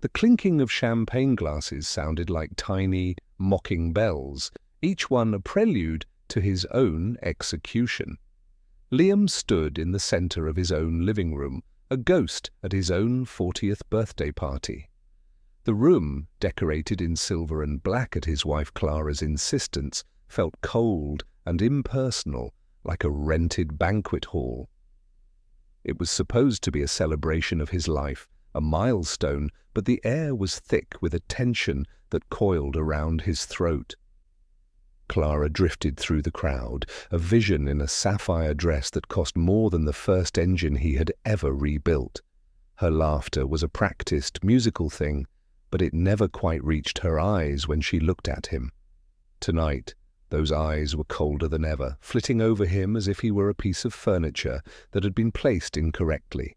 The clinking of champagne glasses sounded like tiny, mocking bells, each one a prelude to his own execution. Liam stood in the center of his own living room, a ghost at his own 40th birthday party. The room, decorated in silver and black at his wife Clara's insistence, felt cold and impersonal, like a rented banquet hall. It was supposed to be a celebration of his life, a milestone, but the air was thick with a tension that coiled around his throat. Clara drifted through the crowd, a vision in a sapphire dress that cost more than the first engine he had ever rebuilt. Her laughter was a practiced, musical thing, but it never quite reached her eyes when she looked at him. Tonight, those eyes were colder than ever, flitting over him as if he were a piece of furniture that had been placed incorrectly.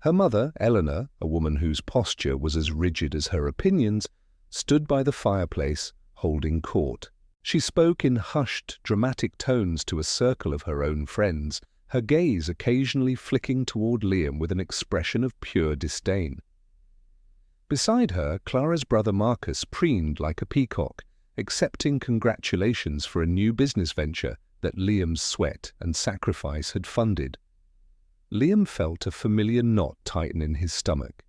Her mother, Eleanor, a woman whose posture was as rigid as her opinions, stood by the fireplace, holding court. She spoke in hushed, dramatic tones to a circle of her own friends, her gaze occasionally flicking toward Liam with an expression of pure disdain. Beside her, Clara's brother Marcus preened like a peacock, accepting congratulations for a new business venture that Liam's sweat and sacrifice had funded. Liam felt a familiar knot tighten in his stomach.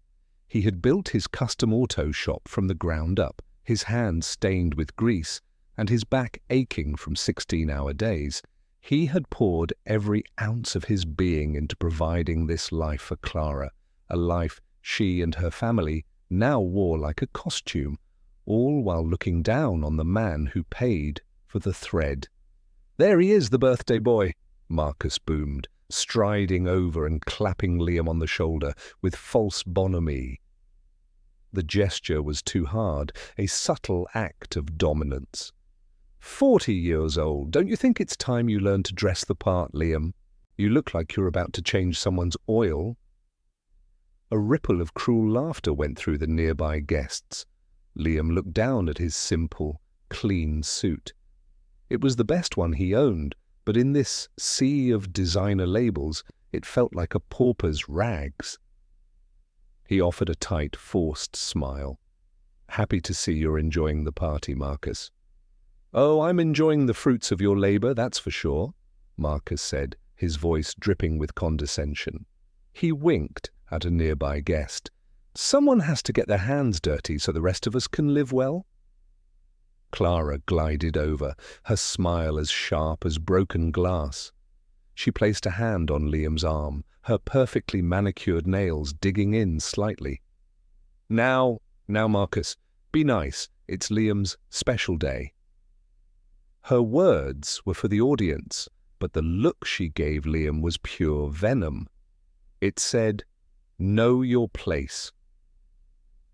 He had built his custom auto shop from the ground up, his hands stained with grease, and his back aching from 16-hour days. He had poured every ounce of his being into providing this life for Clara, a life she and her family now wore like a costume, all while looking down on the man who paid for the thread. "There he is, the birthday boy," Marcus boomed, striding over and clapping Liam on the shoulder with false bonhomie. The gesture was too hard, a subtle act of dominance. 40 years old, don't you think it's time you learned to dress the part, Liam? You look like you're about to change someone's oil. A ripple of cruel laughter went through the nearby guests. Liam looked down at his simple, clean suit. It was the best one he owned, but in this sea of designer labels, it felt like a pauper's rags. He offered a tight, forced smile. "Happy to see you're enjoying the party, Marcus." "Oh, I'm enjoying the fruits of your labor, that's for sure," Marcus said, his voice dripping with condescension. He winked at a nearby guest. "Someone has to get their hands dirty so the rest of us can live well." Clara glided over, her smile as sharp as broken glass. She placed a hand on Liam's arm, her perfectly manicured nails digging in slightly. Now, Marcus, be nice. It's Liam's special day." Her words were for the audience, but the look she gave Liam was pure venom. It said, "Know your place."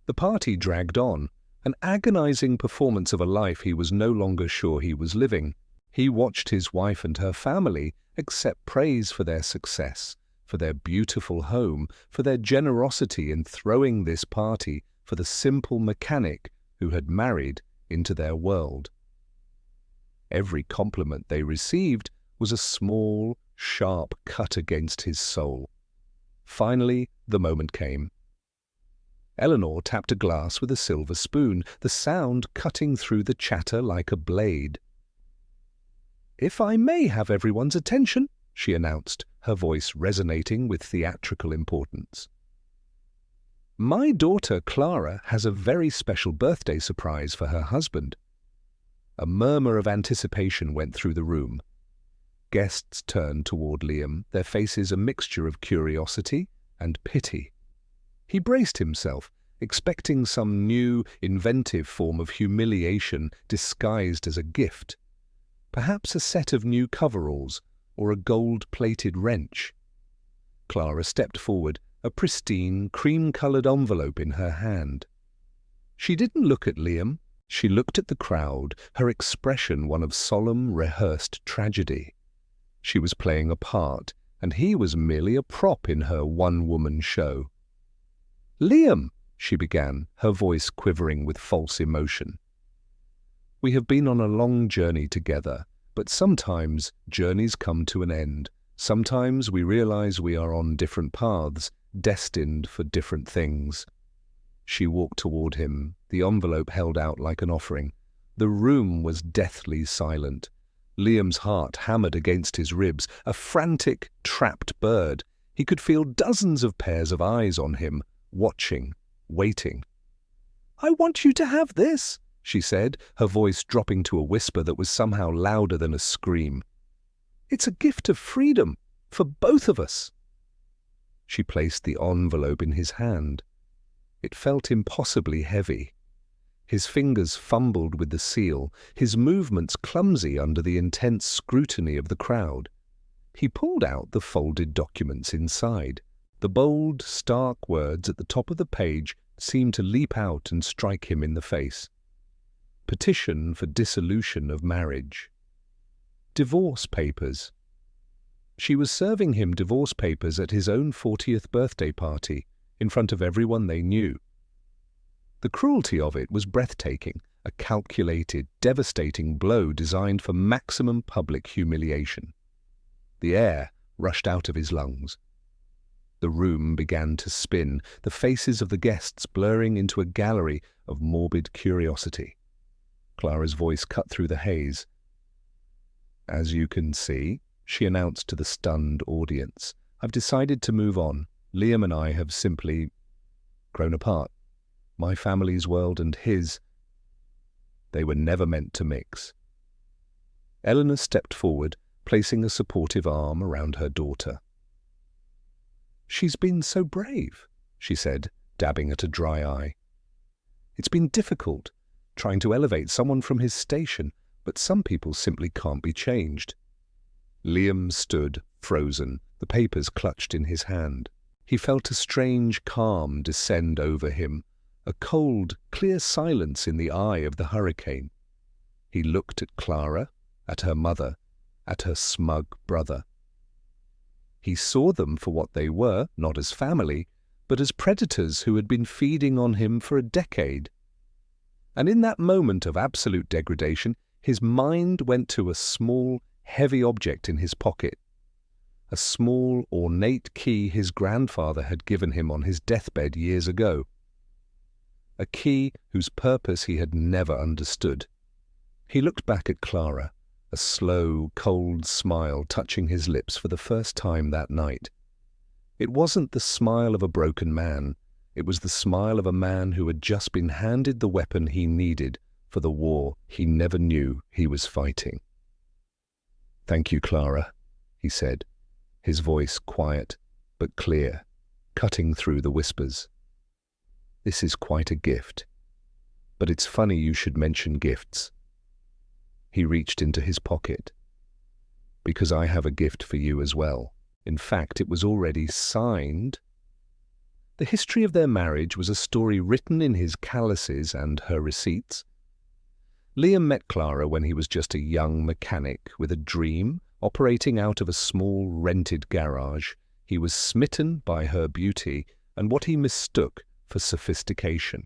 The party dragged on, an agonizing performance of a life he was no longer sure he was living. He watched his wife and her family accept praise for their success, for their beautiful home, for their generosity in throwing this party for the simple mechanic who had married into their world. Every compliment they received was a small, sharp cut against his soul. Finally, the moment came. Eleanor tapped a glass with a silver spoon, the sound cutting through the chatter like a blade. "If I may have everyone's attention," she announced, her voice resonating with theatrical importance. "My daughter Clara has a very special birthday surprise for her husband." A murmur of anticipation went through the room. Guests turned toward Liam, their faces a mixture of curiosity and pity. He braced himself, expecting some new, inventive form of humiliation disguised as a gift. Perhaps a set of new coveralls or a gold-plated wrench. Clara stepped forward, a pristine, cream-colored envelope in her hand. She didn't look at Liam. She looked at the crowd, her expression one of solemn, rehearsed tragedy. She was playing a part, and he was merely a prop in her one-woman show. "Liam," she began, her voice quivering with false emotion. "We have been on a long journey together, but sometimes journeys come to an end. Sometimes we realize we are on different paths, destined for different things." She walked toward him, the envelope held out like an offering. The room was deathly silent. Liam's heart hammered against his ribs, a frantic, trapped bird. He could feel dozens of pairs of eyes on him, watching, waiting. "I want you to have this," she said, her voice dropping to a whisper that was somehow louder than a scream. "It's a gift of freedom, for both of us." She placed the envelope in his hand. It felt impossibly heavy. His fingers fumbled with the seal, his movements clumsy under the intense scrutiny of the crowd. He pulled out the folded documents inside. The bold, stark words at the top of the page seemed to leap out and strike him in the face. Petition for dissolution of marriage. Divorce papers. She was serving him divorce papers at his own 40th birthday party, in front of everyone they knew. The cruelty of it was breathtaking, a calculated, devastating blow designed for maximum public humiliation. The air rushed out of his lungs. The room began to spin, the faces of the guests blurring into a gallery of morbid curiosity. Clara's voice cut through the haze. "As you can see," she announced to the stunned audience, "I've decided to move on. Liam and I have simply grown apart. My family's world and his, they were never meant to mix." Eleanor stepped forward, placing a supportive arm around her daughter. "She's been so brave," she said, dabbing at a dry eye. "It's been difficult, trying to elevate someone from his station, but some people simply can't be changed." Liam stood, frozen, the papers clutched in his hand. He felt a strange calm descend over him, a cold, clear silence in the eye of the hurricane. He looked at Clara, at her mother, at her smug brother. He saw them for what they were, not as family, but as predators who had been feeding on him for a decade. And in that moment of absolute degradation, his mind went to a small, heavy object in his pocket. A small, ornate key his grandfather had given him on his deathbed years ago. A key whose purpose he had never understood. He looked back at Clara, a slow, cold smile touching his lips for the first time that night. It wasn't the smile of a broken man. It was the smile of a man who had just been handed the weapon he needed for the war he never knew he was fighting. "Thank you, Clara," he said, his voice quiet but clear, cutting through the whispers. "This is quite a gift. But it's funny you should mention gifts." He reached into his pocket. "Because I have a gift for you as well. In fact, it was already signed." The history of their marriage was a story written in his calluses and her receipts. Liam met Clara when he was just a young mechanic with a dream, operating out of a small rented garage. He was smitten by her beauty and what he mistook for sophistication.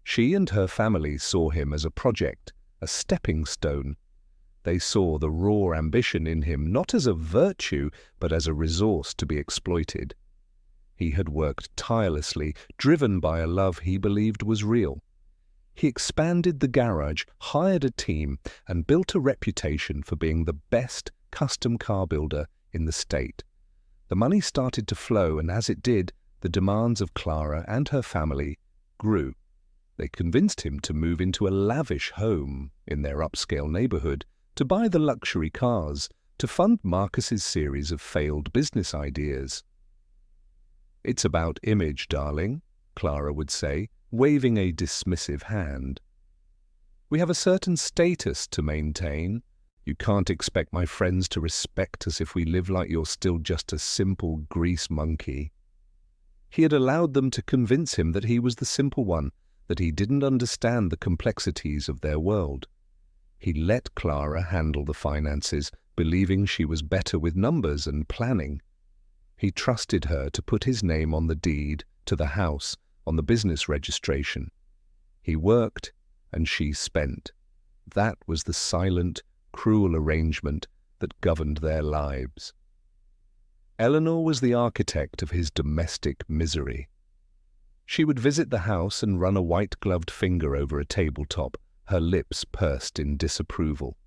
She and her family saw him as a project, a stepping stone. They saw the raw ambition in him not as a virtue, but as a resource to be exploited. He had worked tirelessly, driven by a love he believed was real. He expanded the garage, hired a team, and built a reputation for being the best custom car builder in the state. The money started to flow, and as it did, the demands of Clara and her family grew. They convinced him to move into a lavish home in their upscale neighborhood, to buy the luxury cars, to fund Marcus's series of failed business ideas. "It's about image, darling," Clara would say, waving a dismissive hand. "We have a certain status to maintain. You can't expect my friends to respect us if we live like you're still just a simple grease monkey." He had allowed them to convince him that he was the simple one, that he didn't understand the complexities of their world. He let Clara handle the finances, believing she was better with numbers and planning. He trusted her to put his name on the deed to the house, on the business registration. He worked and she spent. That was the silent, cruel arrangement that governed their lives. Eleanor was the architect of his domestic misery. She would visit the house and run a white-gloved finger over a tabletop, her lips pursed in disapproval.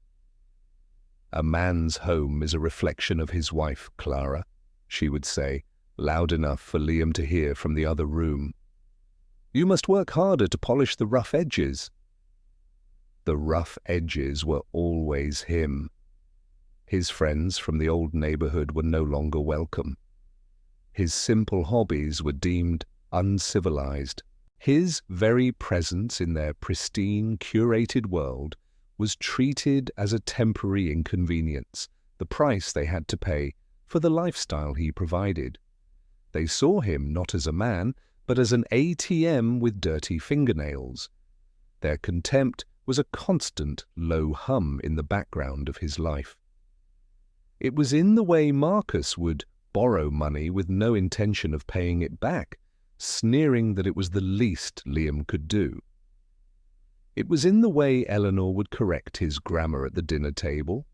"A man's home is a reflection of his wife, Clara," she would say, loud enough for Liam to hear from the other room. "You must work harder to polish the rough edges." The rough edges were always him. His friends from the old neighborhood were no longer welcome. His simple hobbies were deemed uncivilized. His very presence in their pristine, curated world was treated as a temporary inconvenience, the price they had to pay for the lifestyle he provided. They saw him not as a man, but as an ATM with dirty fingernails. Their contempt was a constant low hum in the background of his life. It was in the way Marcus would borrow money with no intention of paying it back, sneering that it was the least Liam could do. It was in the way Eleanor would correct his grammar at the dinner table.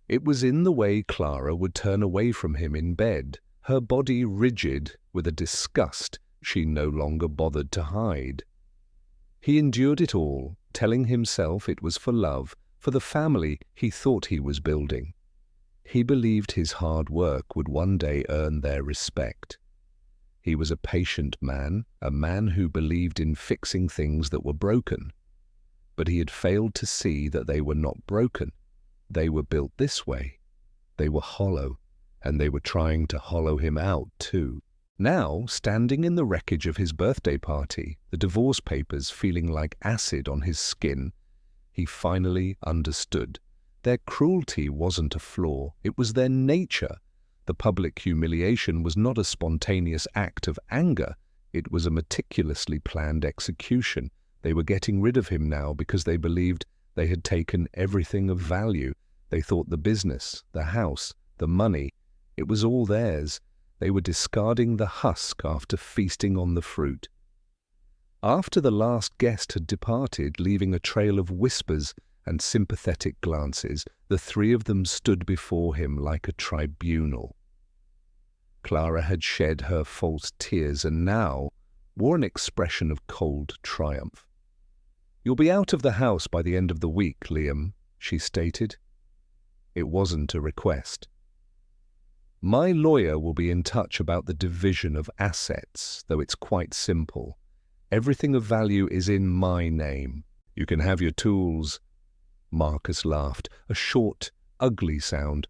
It was in the way Clara would turn away from him in bed, her body rigid with a disgust she no longer bothered to hide. He endured it all, telling himself it was for love, for the family he thought he was building. He believed his hard work would one day earn their respect. He was a patient man, a man who believed in fixing things that were broken. But he had failed to see that they were not broken. They were built this way. They were hollow, and they were trying to hollow him out too. Now, standing in the wreckage of his birthday party, the divorce papers feeling like acid on his skin, he finally understood. Their cruelty wasn't a flaw, it was their nature. The public humiliation was not a spontaneous act of anger, it was a meticulously planned execution. They were getting rid of him now because they believed they had taken everything of value. They thought the business, the house, the money, it was all theirs. They were discarding the husk after feasting on the fruit. After the last guest had departed, leaving a trail of whispers and sympathetic glances, the three of them stood before him like a tribunal. Clara had shed her false tears and now wore an expression of cold triumph. "You'll be out of the house by the end of the week, Liam," she stated. It wasn't a request. "My lawyer will be in touch about the division of assets, though it's quite simple. Everything of value is in my name. You can have your tools." Marcus laughed, a short, ugly sound.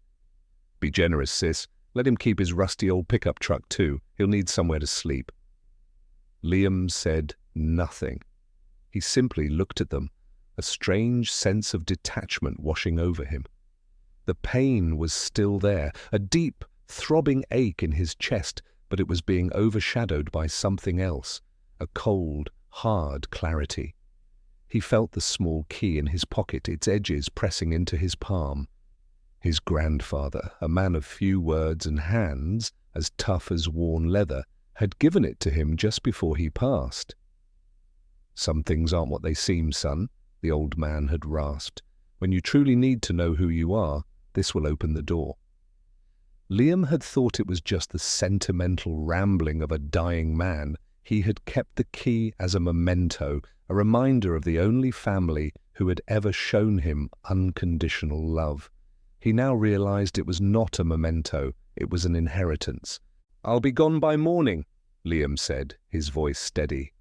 "Be generous, sis. Let him keep his rusty old pickup truck too. He'll need somewhere to sleep." Liam said nothing. He simply looked at them, a strange sense of detachment washing over him. The pain was still there, a deep, throbbing ache in his chest, but it was being overshadowed by something else, a cold, hard clarity. He felt the small key in his pocket, its edges pressing into his palm. His grandfather, a man of few words and hands, as tough as worn leather, had given it to him just before he passed. "Some things aren't what they seem, son," the old man had rasped. "When you truly need to know who you are, this will open the door." Liam had thought it was just the sentimental rambling of a dying man. He had kept the key as a memento, a reminder of the only family who had ever shown him unconditional love. He now realized it was not a memento, it was an inheritance. "I'll be gone by morning," Liam said, his voice steady.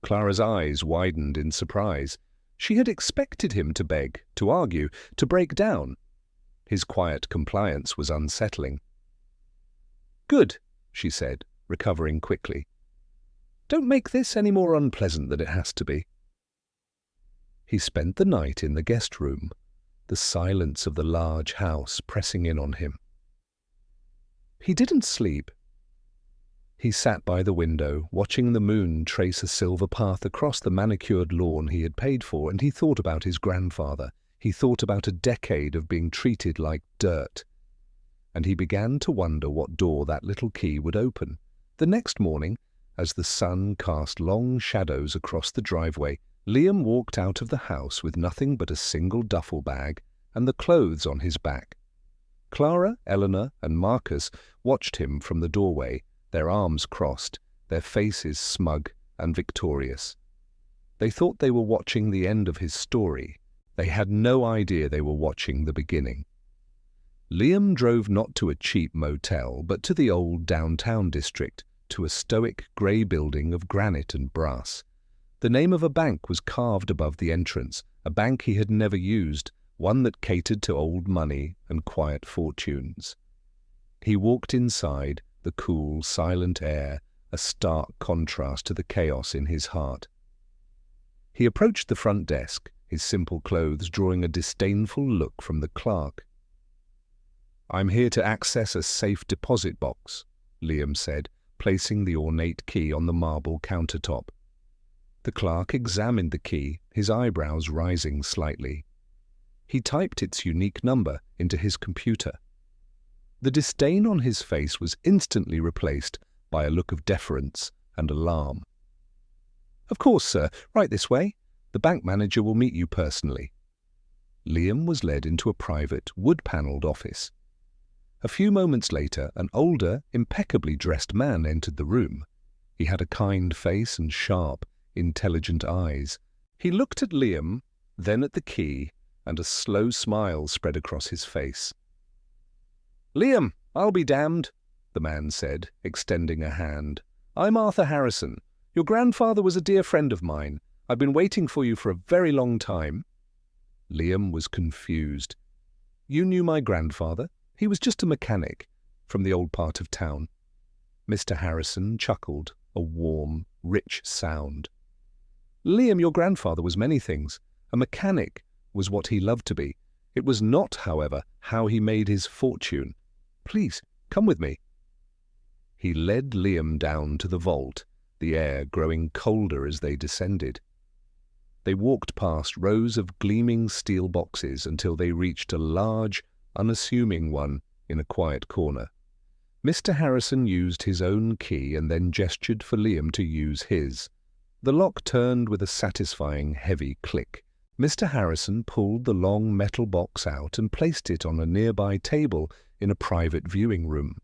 Clara's eyes widened in surprise. She had expected him to beg, to argue, to break down. His quiet compliance was unsettling. "Good," she said, recovering quickly. "Don't make this any more unpleasant than it has to be." He spent the night in the guest room, the silence of the large house pressing in on him. He didn't sleep. He sat by the window, watching the moon trace a silver path across the manicured lawn he had paid for, and he thought about his grandfather. He thought about a decade of being treated like dirt. And he began to wonder what door that little key would open. The next morning, as the sun cast long shadows across the driveway, Liam walked out of the house with nothing but a single duffel bag and the clothes on his back. Clara, Eleanor, and Marcus watched him from the doorway, their arms crossed, their faces smug and victorious. They thought they were watching the end of his story. They had no idea they were watching the beginning. Liam drove not to a cheap motel, but to the old downtown district, to a stoic grey building of granite and brass. The name of a bank was carved above the entrance, a bank he had never used, one that catered to old money and quiet fortunes. He walked inside, the cool, silent air, a stark contrast to the chaos in his heart. He approached the front desk, his simple clothes drawing a disdainful look from the clerk. "I'm here to access a safe deposit box," Liam said, placing the ornate key on the marble countertop. The clerk examined the key, his eyebrows rising slightly. He typed its unique number into his computer. The disdain on his face was instantly replaced by a look of deference and alarm. "Of course, sir. Right this way. The bank manager will meet you personally." Liam was led into a private, wood-panelled office. A few moments later, an older, impeccably dressed man entered the room. He had a kind face and sharp, intelligent eyes. He looked at Liam, then at the key, and a slow smile spread across his face. "Liam, I'll be damned," the man said, extending a hand. "I'm Arthur Harrison. Your grandfather was a dear friend of mine. I've been waiting for you for a very long time." Liam was confused. "You knew my grandfather? He was just a mechanic from the old part of town." Mr. Harrison chuckled, a warm, rich sound. "Liam, your grandfather was many things. A mechanic was what he loved to be. It was not, however, how he made his fortune. Please, come with me." He led Liam down to the vault, the air growing colder as they descended. They walked past rows of gleaming steel boxes until they reached a large, unassuming one in a quiet corner. Mr. Harrison used his own key and then gestured for Liam to use his. The lock turned with a satisfying heavy click. Mr. Harrison pulled the long metal box out and placed it on a nearby table in a private viewing room.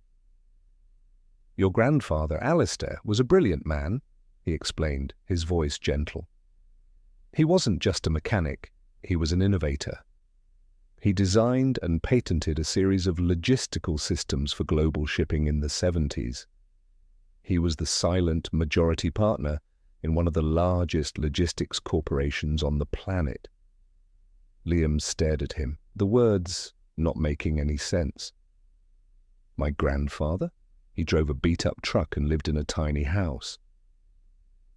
"Your grandfather, Alistair, was a brilliant man," he explained, his voice gentle. "He wasn't just a mechanic, he was an innovator. He designed and patented a series of logistical systems for global shipping in the 70s. He was the silent majority partner in one of the largest logistics corporations on the planet." Liam stared at him, the words not making any sense. "My grandfather? He drove a beat-up truck and lived in a tiny house."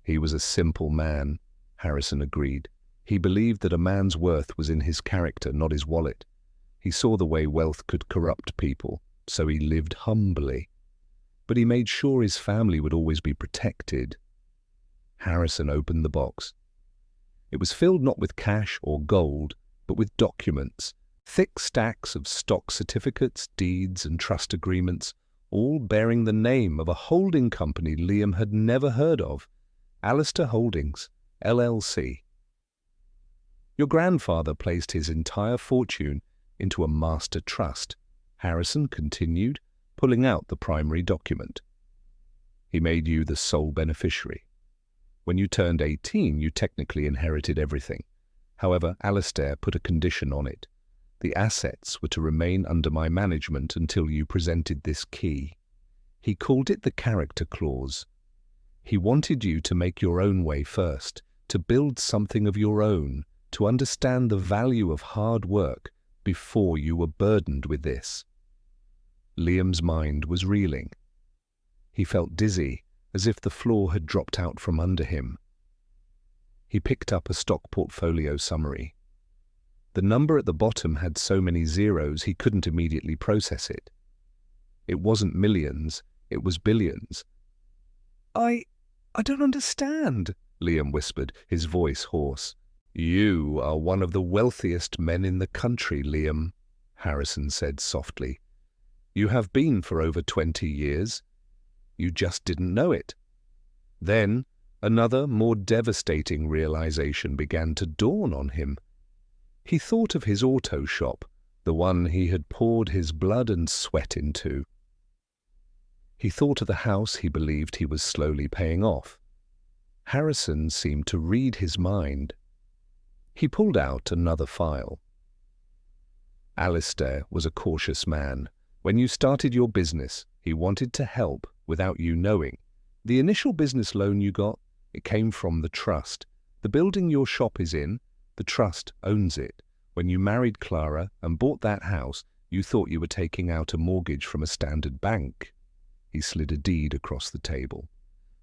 "He was a simple man," Harrison agreed. "He believed that a man's worth was in his character, not his wallet. He saw the way wealth could corrupt people, so he lived humbly. But he made sure his family would always be protected." Harrison opened the box. It was filled not with cash or gold, but with documents, thick stacks of stock certificates, deeds, and trust agreements, all bearing the name of a holding company Liam had never heard of, Alistair Holdings, LLC. "Your grandfather placed his entire fortune into a master trust," Harrison continued, pulling out the primary document. "He made you the sole beneficiary. When you turned 18, you technically inherited everything. However, Alistair put a condition on it. The assets were to remain under my management until you presented this key. He called it the character clause. He wanted you to make your own way first, to build something of your own, to understand the value of hard work before you were burdened with this." Liam's mind was reeling. He felt dizzy, as if the floor had dropped out from under him. He picked up a stock portfolio summary. The number at the bottom had so many zeros he couldn't immediately process it. It wasn't millions, it was billions. I don't understand," Liam whispered, his voice hoarse. "You are one of the wealthiest men in the country, Liam," Harrison said softly. "You have been for over 20 years. You just didn't know it." Then another, more devastating realization began to dawn on him. He thought of his auto shop, the one he had poured his blood and sweat into. He thought of the house he believed he was slowly paying off. Harrison seemed to read his mind. He pulled out another file. Alistair was a cautious man. When you started your business, he wanted to help without you knowing. The initial business loan you got, it came from the trust. The building your shop is in, the trust owns it. When you married Clara and bought that house, you thought you were taking out a mortgage from a standard bank. He slid a deed across the table.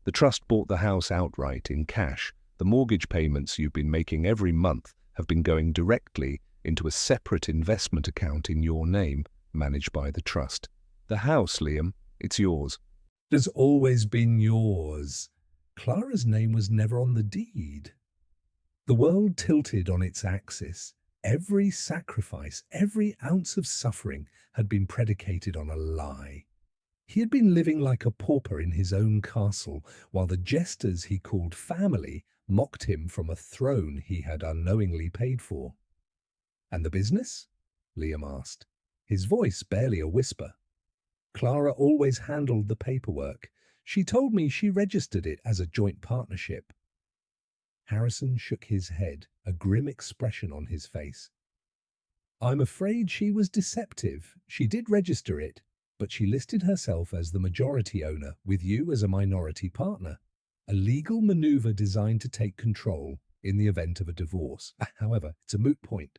The trust bought the house outright in cash. The mortgage payments you've been making every month have been going directly into a separate investment account in your name, managed by the trust. The house, Liam, it's yours. It has always been yours. Clara's name was never on the deed. The world tilted on its axis. Every sacrifice, every ounce of suffering had been predicated on a lie. He had been living like a pauper in his own castle, while the jesters he called family mocked him from a throne he had unknowingly paid for. "And the business?" Liam asked, his voice barely a whisper. "Clara always handled the paperwork. She told me she registered it as a joint partnership." Harrison shook his head, a grim expression on his face. "I'm afraid she was deceptive. She did register it, but she listed herself as the majority owner, with you as a minority partner. A legal maneuver designed to take control in the event of a divorce. However, it's a moot point.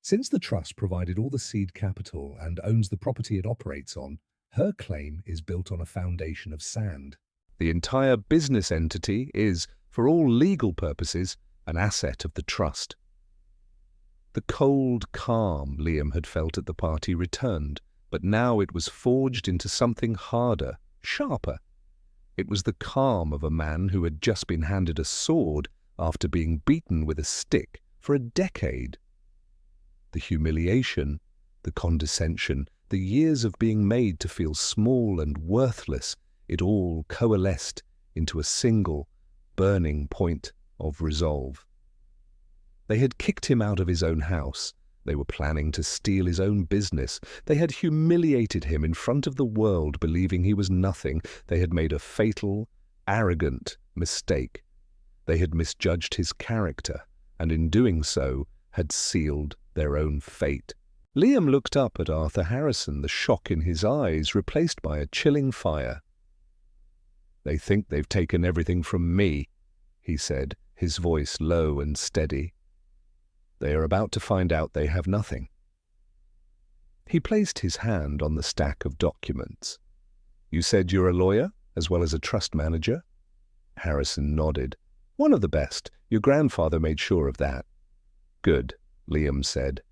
Since the trust provided all the seed capital and owns the property it operates on, her claim is built on a foundation of sand. The entire business entity is, for all legal purposes, an asset of the trust." The cold calm Liam had felt at the party returned, but now it was forged into something harder, sharper. It was the calm of a man who had just been handed a sword after being beaten with a stick for a decade. The humiliation, the condescension, the years of being made to feel small and worthless, it all coalesced into a single, burning point of resolve. They had kicked him out of his own house. They were planning to steal his own business. They had humiliated him in front of the world, believing he was nothing. They had made a fatal, arrogant mistake. They had misjudged his character, and in doing so, had sealed their own fate. Liam looked up at Arthur Harrison, the shock in his eyes replaced by a chilling fire. "They think they've taken everything from me," he said, his voice low and steady. "They are about to find out they have nothing." He placed his hand on the stack of documents. "You said you're a lawyer, as well as a trust manager?" Harrison nodded. "One of the best. Your grandfather made sure of that." "Good," Liam said.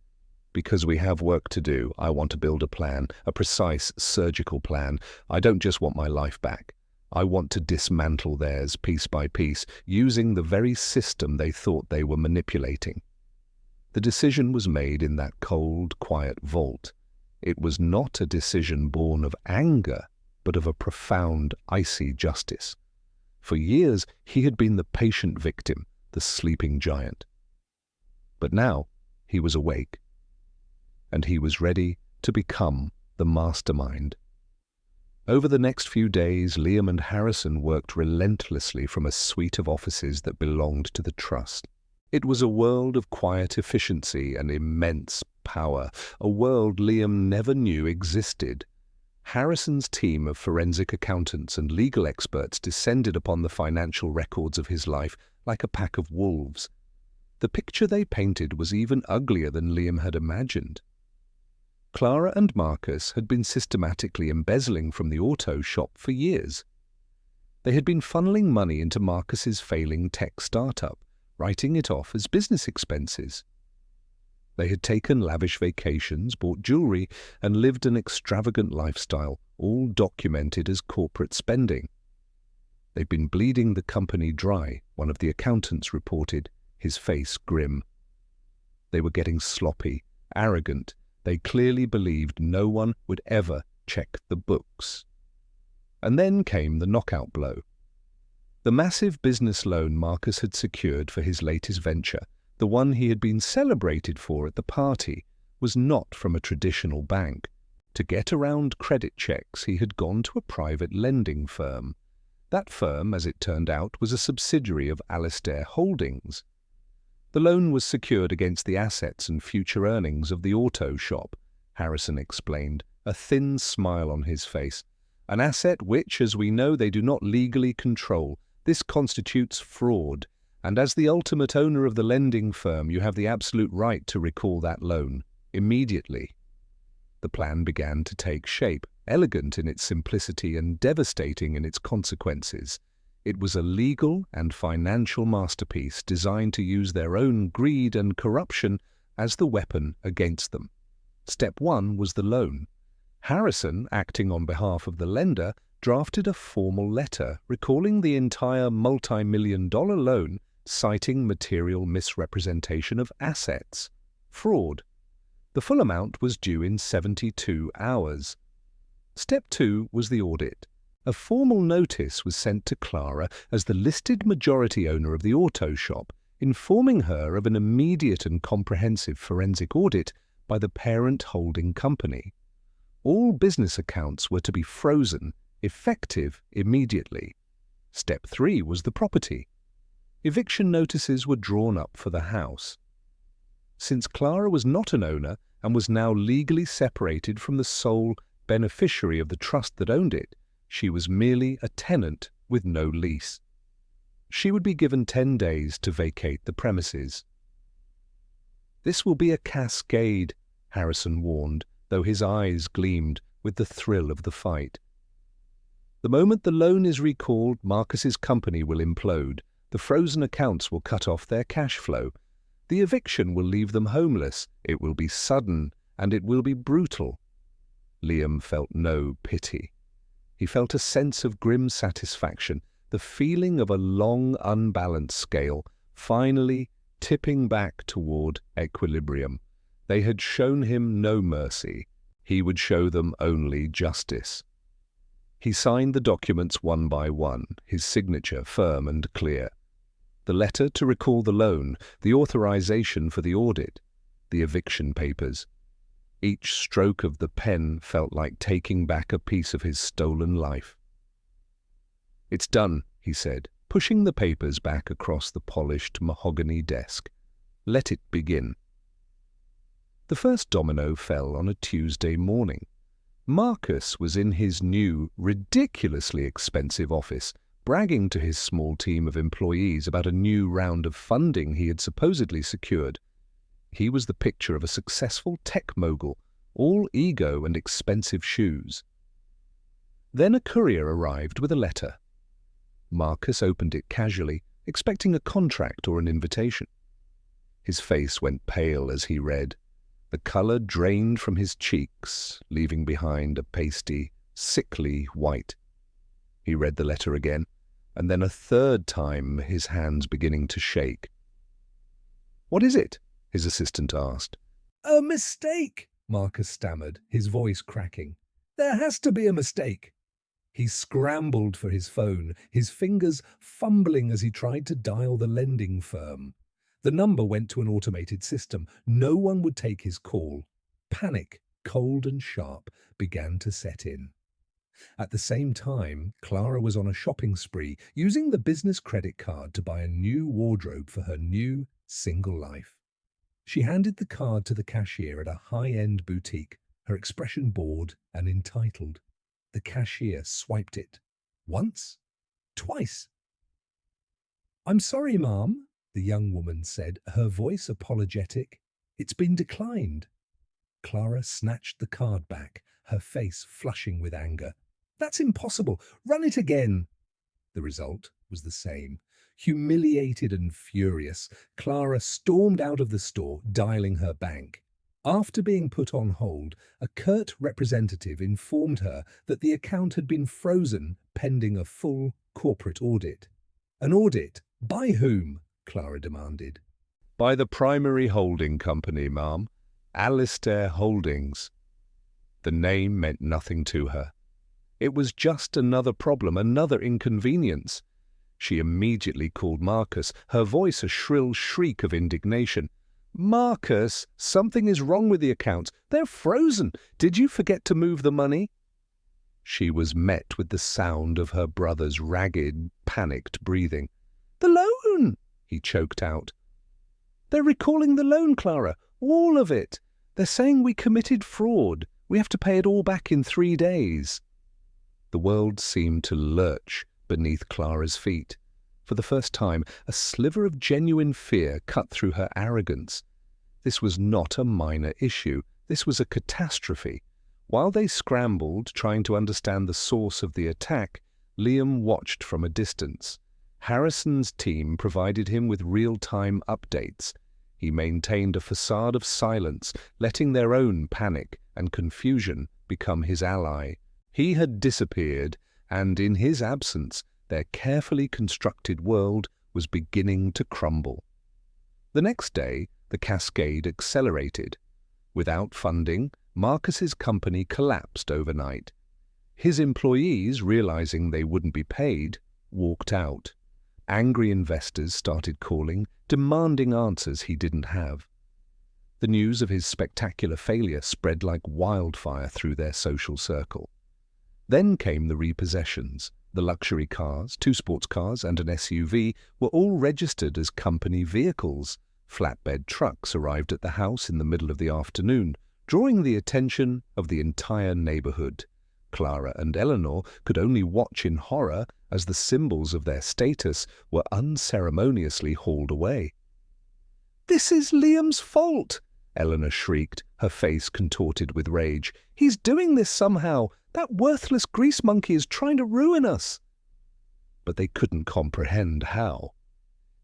"Because we have work to do, I want to build a plan, a precise surgical plan. I don't just want my life back. I want to dismantle theirs piece by piece, using the very system they thought they were manipulating." The decision was made in that cold, quiet vault. It was not a decision born of anger, but of a profound, icy justice. For years he had been the patient victim, the sleeping giant. But now he was awake, and he was ready to become the mastermind. Over the next few days, Liam and Harrison worked relentlessly from a suite of offices that belonged to the trust. It was a world of quiet efficiency and immense power, a world Liam never knew existed. Harrison's team of forensic accountants and legal experts descended upon the financial records of his life like a pack of wolves. The picture they painted was even uglier than Liam had imagined. Clara and Marcus had been systematically embezzling from the auto shop for years. They had been funneling money into Marcus's failing tech startup, writing it off as business expenses. They had taken lavish vacations, bought jewelry, and lived an extravagant lifestyle, all documented as corporate spending. They'd been bleeding the company dry, one of the accountants reported, his face grim. They were getting sloppy, arrogant. They clearly believed no one would ever check the books. And then came the knockout blow. The massive business loan Marcus had secured for his latest venture, the one he had been celebrated for at the party, was not from a traditional bank. To get around credit checks, he had gone to a private lending firm. That firm, as it turned out, was a subsidiary of Alistair Holdings. The loan was secured against the assets and future earnings of the auto shop, Harrison explained, a thin smile on his face. An asset which, as we know, they do not legally control. This constitutes fraud, and as the ultimate owner of the lending firm, you have the absolute right to recall that loan immediately. The plan began to take shape, elegant in its simplicity and devastating in its consequences. It was a legal and financial masterpiece designed to use their own greed and corruption as the weapon against them. Step 1 was the loan. Harrison, acting on behalf of the lender, drafted a formal letter recalling the entire multi-million-dollar loan, citing material misrepresentation of assets, fraud. The full amount was due in 72 hours. Step 2 was the audit. A formal notice was sent to Clara as the listed majority owner of the auto shop, informing her of an immediate and comprehensive forensic audit by the parent holding company. All business accounts were to be frozen, effective immediately. Step 3 was the property. Eviction notices were drawn up for the house. Since Clara was not an owner and was now legally separated from the sole beneficiary of the trust that owned it, she was merely a tenant with no lease. She would be given 10 days to vacate the premises. "This will be a cascade," Harrison warned, though his eyes gleamed with the thrill of the fight. "The moment the loan is recalled, Marcus's company will implode. The frozen accounts will cut off their cash flow. The eviction will leave them homeless. It will be sudden, and it will be brutal." Liam felt no pity. He felt a sense of grim satisfaction, the feeling of a long, unbalanced scale, finally tipping back toward equilibrium. They had shown him no mercy. He would show them only justice. He signed the documents one by one, his signature firm and clear. The letter to recall the loan, the authorization for the audit, the eviction papers. Each stroke of the pen felt like taking back a piece of his stolen life. "It's done," he said, pushing the papers back across the polished mahogany desk. "Let it begin." The first domino fell on a Tuesday morning. Marcus was in his new, ridiculously expensive office, bragging to his small team of employees about a new round of funding he had supposedly secured. He was the picture of a successful tech mogul, all ego and expensive shoes. Then a courier arrived with a letter. Marcus opened it casually, expecting a contract or an invitation. His face went pale as he read. The color drained from his cheeks, leaving behind a pasty, sickly white. He read the letter again, and then a third time, his hands beginning to shake. "What is it?" his assistant asked. "A mistake," Marcus stammered, his voice cracking. "There has to be a mistake." He scrambled for his phone, his fingers fumbling as he tried to dial the lending firm. The number went to an automated system. No one would take his call. Panic, cold and sharp, began to set in. At the same time, Clara was on a shopping spree, using the business credit card to buy a new wardrobe for her new, single life. She handed the card to the cashier at a high-end boutique, her expression bored and entitled. The cashier swiped it. Once, twice. "I'm sorry, ma'am," the young woman said, her voice apologetic. "It's been declined." Clara snatched the card back, her face flushing with anger. "That's impossible. Run it again." The result was the same. Humiliated and furious, Clara stormed out of the store, dialing her bank. After being put on hold, a curt representative informed her that the account had been frozen pending a full corporate audit. An audit? By whom? Clara demanded. "By the primary holding company, ma'am. Alistair Holdings." The name meant nothing to her. It was just another problem, another inconvenience. She immediately called Marcus, her voice a shrill shriek of indignation. Marcus, something is wrong with the accounts. They're frozen. Did you forget to move the money? She was met with the sound of her brother's ragged, panicked breathing. The loan, he choked out. They're recalling the loan, Clara. All of it. They're saying we committed fraud. We have to pay it all back in 3 days. The world seemed to lurch beneath Clara's feet. For the first time, a sliver of genuine fear cut through her arrogance. This was not a minor issue. This was a catastrophe. While they scrambled, trying to understand the source of the attack, Liam watched from a distance. Harrison's team provided him with real-time updates. He maintained a facade of silence, letting their own panic and confusion become his ally. He had disappeared, and in his absence, their carefully constructed world was beginning to crumble. The next day, the cascade accelerated. Without funding, Marcus's company collapsed overnight. His employees, realizing they wouldn't be paid, walked out. Angry investors started calling, demanding answers he didn't have. The news of his spectacular failure spread like wildfire through their social circle. Then came the repossessions. The luxury cars, 2 sports cars and an SUV were all registered as company vehicles. Flatbed trucks arrived at the house in the middle of the afternoon, drawing the attention of the entire neighborhood. Clara and Eleanor could only watch in horror as the symbols of their status were unceremoniously hauled away. "This is Liam's fault!" Eleanor shrieked, her face contorted with rage. "He's doing this somehow! That worthless grease monkey is trying to ruin us!" But they couldn't comprehend how.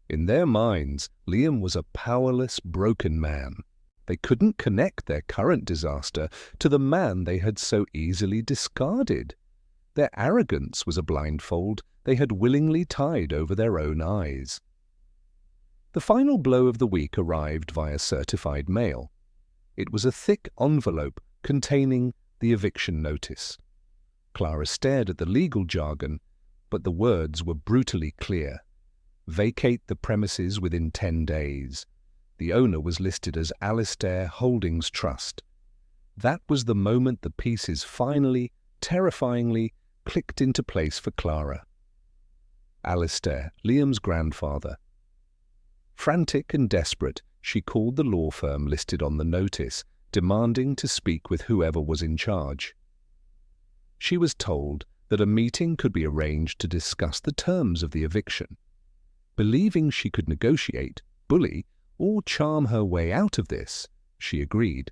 In their minds, Liam was a powerless, broken man. They couldn't connect their current disaster to the man they had so easily discarded. Their arrogance was a blindfold they had willingly tied over their own eyes. The final blow of the week arrived via certified mail. It was a thick envelope containing the eviction notice. Clara stared at the legal jargon, but the words were brutally clear. Vacate the premises within 10 days. The owner was listed as Alistair Holdings Trust. That was the moment the pieces finally, terrifyingly, clicked into place for Clara. Alistair, Liam's grandfather. Frantic and desperate, she called the law firm listed on the notice, demanding to speak with whoever was in charge. She was told that a meeting could be arranged to discuss the terms of the eviction. Believing she could negotiate, bully, or charm her way out of this, she agreed.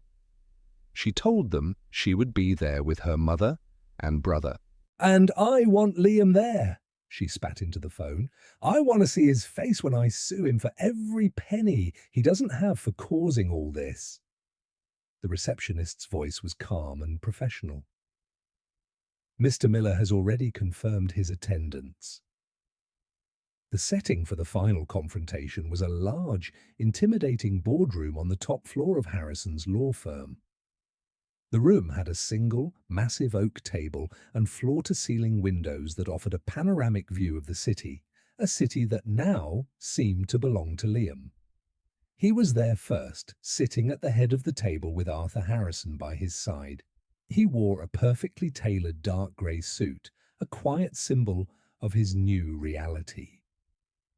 She told them she would be there with her mother and brother. "And I want Liam there," she spat into the phone. "I want to see his face when I sue him for every penny he doesn't have for causing all this." The receptionist's voice was calm and professional. "Mr. Miller has already confirmed his attendance." The setting for the final confrontation was a large, intimidating boardroom on the top floor of Harrison's law firm. The room had a single, massive oak table and floor-to-ceiling windows that offered a panoramic view of the city, a city that now seemed to belong to Liam. He was there first, sitting at the head of the table with Arthur Harrison by his side. He wore a perfectly tailored dark grey suit, a quiet symbol of his new reality.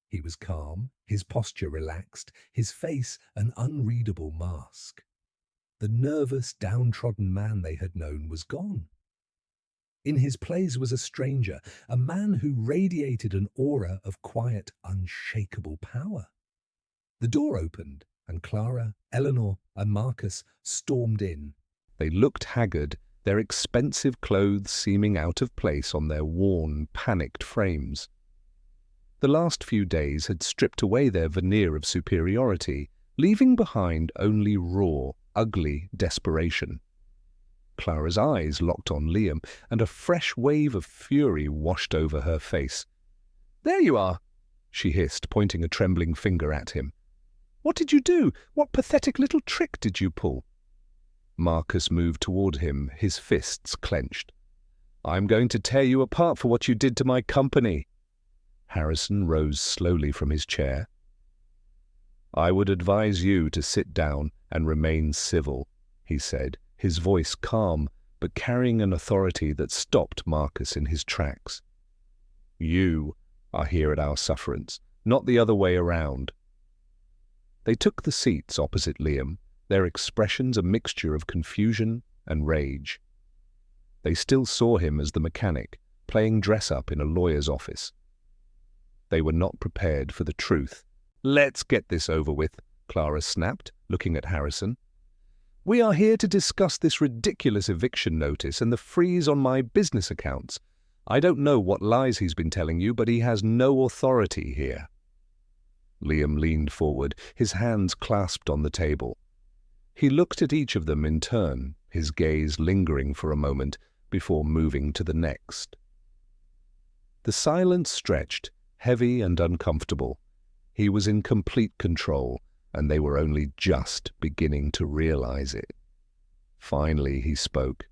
He was calm, his posture relaxed, his face an unreadable mask. The nervous, downtrodden man they had known was gone. In his place was a stranger, a man who radiated an aura of quiet, unshakable power. The door opened, and Clara, Eleanor, and Marcus stormed in. They looked haggard, their expensive clothes seeming out of place on their worn, panicked frames. The last few days had stripped away their veneer of superiority, leaving behind only raw, ugly desperation. Clara's eyes locked on Liam, and a fresh wave of fury washed over her face. "There you are," she hissed, pointing a trembling finger at him. "What did you do? What pathetic little trick did you pull?" Marcus moved toward him, his fists clenched. "I'm going to tear you apart for what you did to my company." Harrison rose slowly from his chair. I would advise you to sit down and remain civil, he said, his voice calm but carrying an authority that stopped Marcus in his tracks. You are here at our sufferance, not the other way around. They took the seats opposite Liam, their expressions a mixture of confusion and rage. They still saw him as the mechanic, playing dress-up in a lawyer's office. They were not prepared for the truth. "Let's get this over with," Clara snapped, looking at Harrison. "We are here to discuss this ridiculous eviction notice and the freeze on my business accounts. I don't know what lies he's been telling you, but he has no authority here." Liam leaned forward, his hands clasped on the table. He looked at each of them in turn, his gaze lingering for a moment before moving to the next. The silence stretched, heavy and uncomfortable. He was in complete control, and they were only just beginning to realize it. Finally he spoke.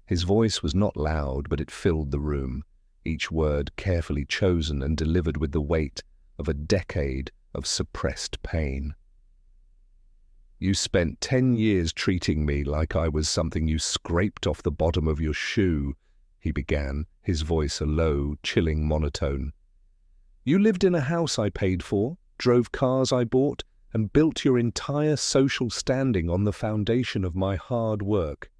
His voice was not loud, but it filled the room, each word carefully chosen and delivered with the weight of a decade of suppressed pain. "You spent 10 years treating me like I was something you scraped off the bottom of your shoe," he began, his voice a low, chilling monotone. "You lived in a house I paid for, drove cars I bought, and built your entire social standing on the foundation of my hard work.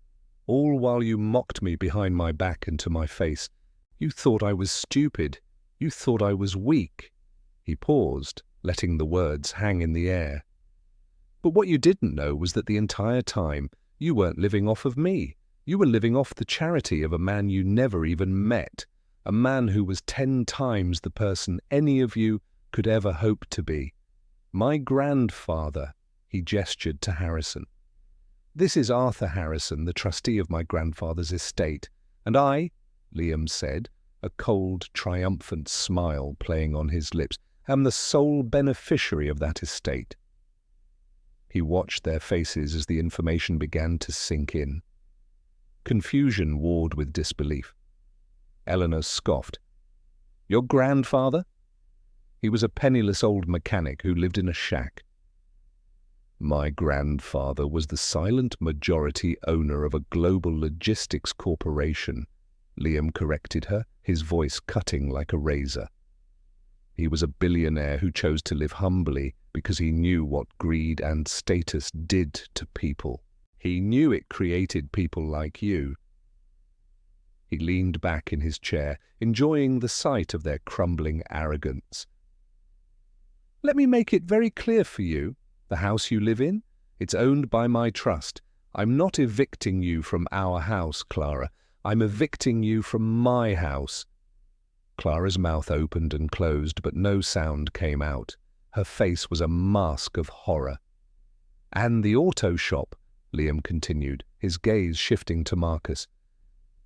All while you mocked me behind my back and to my face. You thought I was stupid. You thought I was weak." He paused, letting the words hang in the air. "But what you didn't know was that the entire time you weren't living off of me. You were living off the charity of a man you never even met, a man who was 10 times the person any of you could ever hope to be. My grandfather," he gestured to Harrison. "This is Arthur Harrison, the trustee of my grandfather's estate, and I," Liam said, a cold, triumphant smile playing on his lips, "am the sole beneficiary of that estate." He watched their faces as the information began to sink in. Confusion warred with disbelief. Eleanor scoffed. "Your grandfather?" "He was a penniless old mechanic who lived in a shack." "My grandfather was the silent majority owner of a global logistics corporation," Liam corrected her, his voice cutting like a razor. "He was a billionaire who chose to live humbly because he knew what greed and status did to people. He knew it created people like you." He leaned back in his chair, enjoying the sight of their crumbling arrogance. "Let me make it very clear for you. The house you live in, it's owned by my trust. I'm not evicting you from our house, Clara. I'm evicting you from my house." Clara's mouth opened and closed, but no sound came out. Her face was a mask of horror. "And the auto shop," Liam continued, his gaze shifting to Marcus.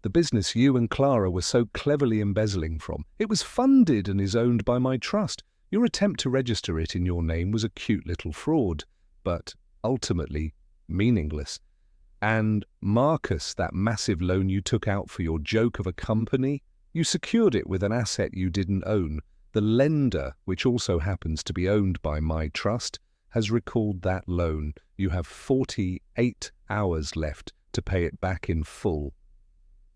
"The business you and Clara were so cleverly embezzling from. It was funded and is owned by my trust. Your attempt to register it in your name was a cute little fraud, but ultimately meaningless. And Marcus, that massive loan you took out for your joke of a company, you secured it with an asset you didn't own. The lender, which also happens to be owned by my trust, has recalled that loan. You have 48 hours left to pay it back in full."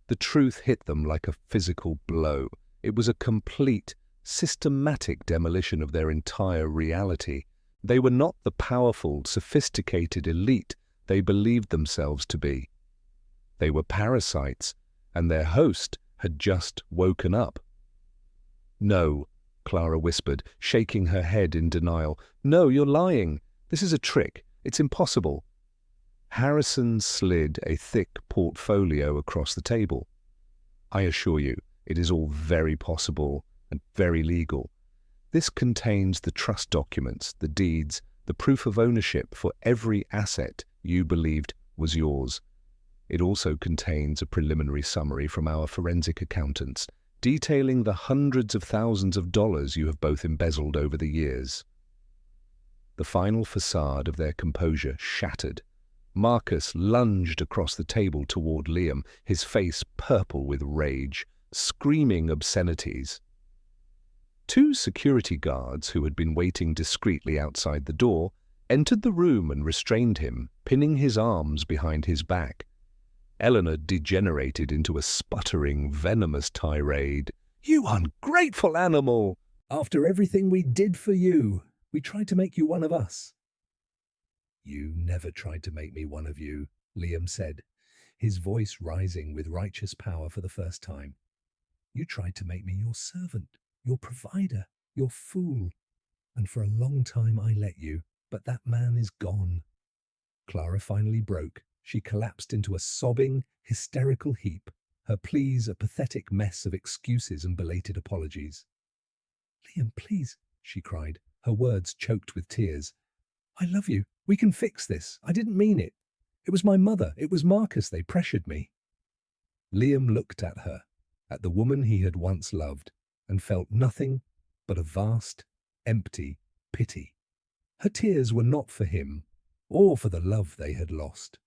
The truth hit them like a physical blow. It was a complete, systematic demolition of their entire reality. They were not the powerful, sophisticated elite they believed themselves to be. They were parasites, and their host had just woken up. "No," Clara whispered, shaking her head in denial. "No, you're lying. This is a trick. It's impossible." Harrison slid a thick portfolio across the table. "I assure you, it is all very possible and very legal. This contains the trust documents, the deeds, the proof of ownership for every asset you believed was yours. It also contains a preliminary summary from our forensic accountants, detailing the hundreds of thousands of dollars you have both embezzled over the years." The final facade of their composure shattered. Marcus lunged across the table toward Liam, his face purple with rage, screaming obscenities. Two security guards, who had been waiting discreetly outside the door, entered the room and restrained him, pinning his arms behind his back. Eleanor degenerated into a sputtering, venomous tirade. "You ungrateful animal! After everything we did for you, we tried to make you one of us." "You never tried to make me one of you," Liam said, his voice rising with righteous power for the first time. "You tried to make me your servant, your provider, your fool. And for a long time I let you, but that man is gone." Clara finally broke. She collapsed into a sobbing, hysterical heap, her pleas a pathetic mess of excuses and belated apologies. "Liam, please," she cried, her words choked with tears. "I love you. We can fix this. I didn't mean it. It was my mother. It was Marcus. They pressured me." Liam looked at her, at the woman he had once loved, and felt nothing but a vast, empty pity. Her tears were not for him, or for the love they had lost.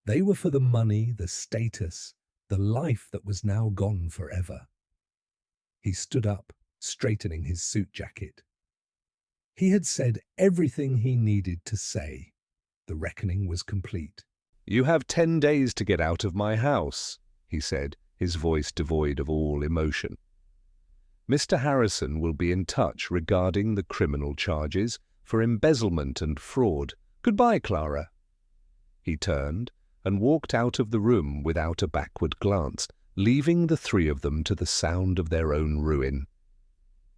They were for the money, the status, the life that was now gone forever. He stood up, straightening his suit jacket. He had said everything he needed to say. The reckoning was complete. "You have 10 days to get out of my house," he said, his voice devoid of all emotion. "Mr. Harrison will be in touch regarding the criminal charges for embezzlement and fraud. Goodbye, Clara." He turned and walked out of the room without a backward glance, leaving the three of them to the sound of their own ruin.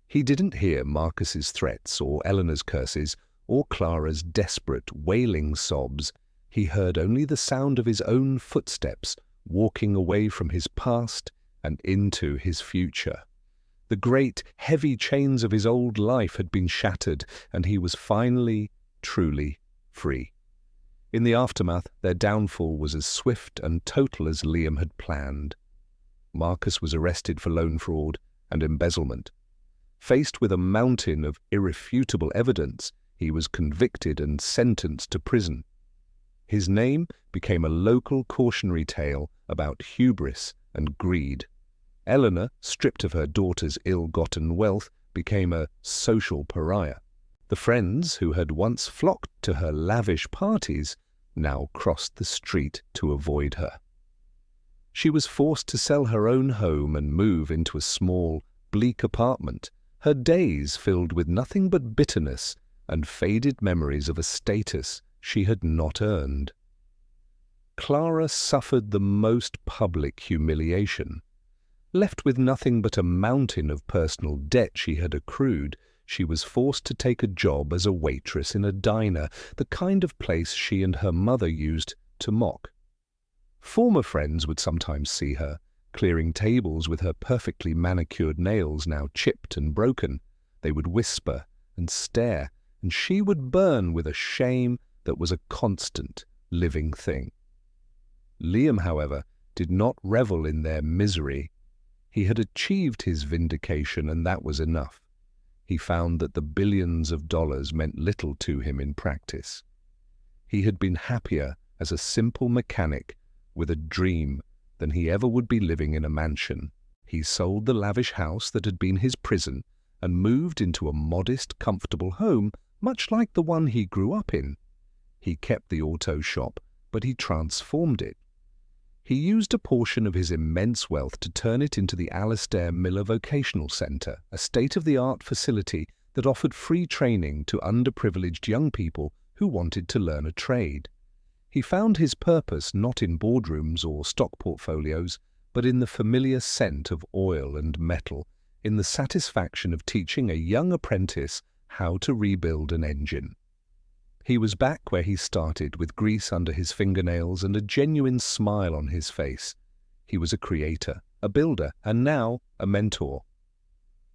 He didn't hear Marcus's threats or Eleanor's curses or Clara's desperate, wailing sobs. He heard only the sound of his own footsteps walking away from his past and into his future. The great, heavy chains of his old life had been shattered, and he was finally, truly free. In the aftermath, their downfall was as swift and total as Liam had planned. Marcus was arrested for loan fraud and embezzlement. Faced with a mountain of irrefutable evidence, he was convicted and sentenced to prison. His name became a local cautionary tale about hubris and greed. Eleanor, stripped of her daughter's ill-gotten wealth, became a social pariah. The friends who had once flocked to her lavish parties now crossed the street to avoid her. She was forced to sell her own home and move into a small, bleak apartment, her days filled with nothing but bitterness and faded memories of a status she had not earned. Clara suffered the most public humiliation. Left with nothing but a mountain of personal debt she had accrued, she was forced to take a job as a waitress in a diner, the kind of place she and her mother used to mock. Former friends would sometimes see her, clearing tables with her perfectly manicured nails now chipped and broken. They would whisper and stare, and she would burn with a shame that was a constant, living thing. Liam, however, did not revel in their misery. He had achieved his vindication, and that was enough. He found that the billions of dollars meant little to him in practice. He had been happier as a simple mechanic with a dream than he ever would be living in a mansion. He sold the lavish house that had been his prison and moved into a modest, comfortable home, much like the one he grew up in. He kept the auto shop, but he transformed it. He used a portion of his immense wealth to turn it into the Alastair Miller Vocational Centre, a state-of-the-art facility that offered free training to underprivileged young people who wanted to learn a trade. He found his purpose not in boardrooms or stock portfolios, but in the familiar scent of oil and metal, in the satisfaction of teaching a young apprentice how to rebuild an engine. He was back where he started, with grease under his fingernails and a genuine smile on his face. He was a creator, a builder, and now a mentor.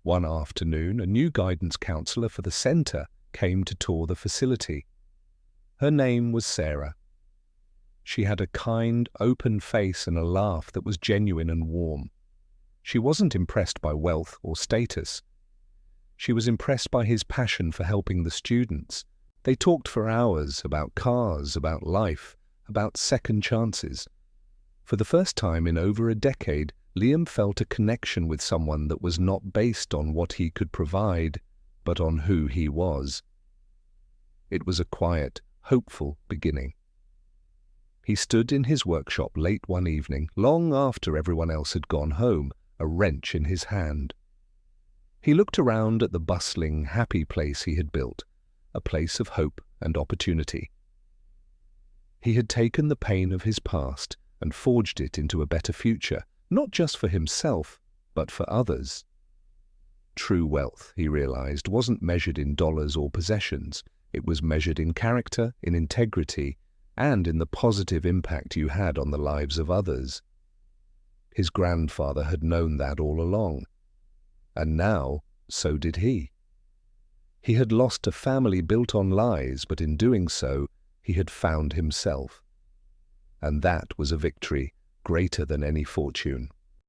One afternoon, a new guidance counselor for the centre came to tour the facility. Her name was Sarah. She had a kind, open face and a laugh that was genuine and warm. She wasn't impressed by wealth or status. She was impressed by his passion for helping the students. They talked for hours about cars, about life, about second chances. For the first time in over a decade, Liam felt a connection with someone that was not based on what he could provide, but on who he was. It was a quiet, hopeful beginning. He stood in his workshop late one evening, long after everyone else had gone home, a wrench in his hand. He looked around at the bustling, happy place he had built, a place of hope and opportunity. He had taken the pain of his past and forged it into a better future, not just for himself, but for others. True wealth, he realized, wasn't measured in dollars or possessions. It was measured in character, in integrity, and in the positive impact you had on the lives of others. His grandfather had known that all along, and now so did he. He had lost a family built on lies, but in doing so, he had found himself. And that was a victory greater than any fortune.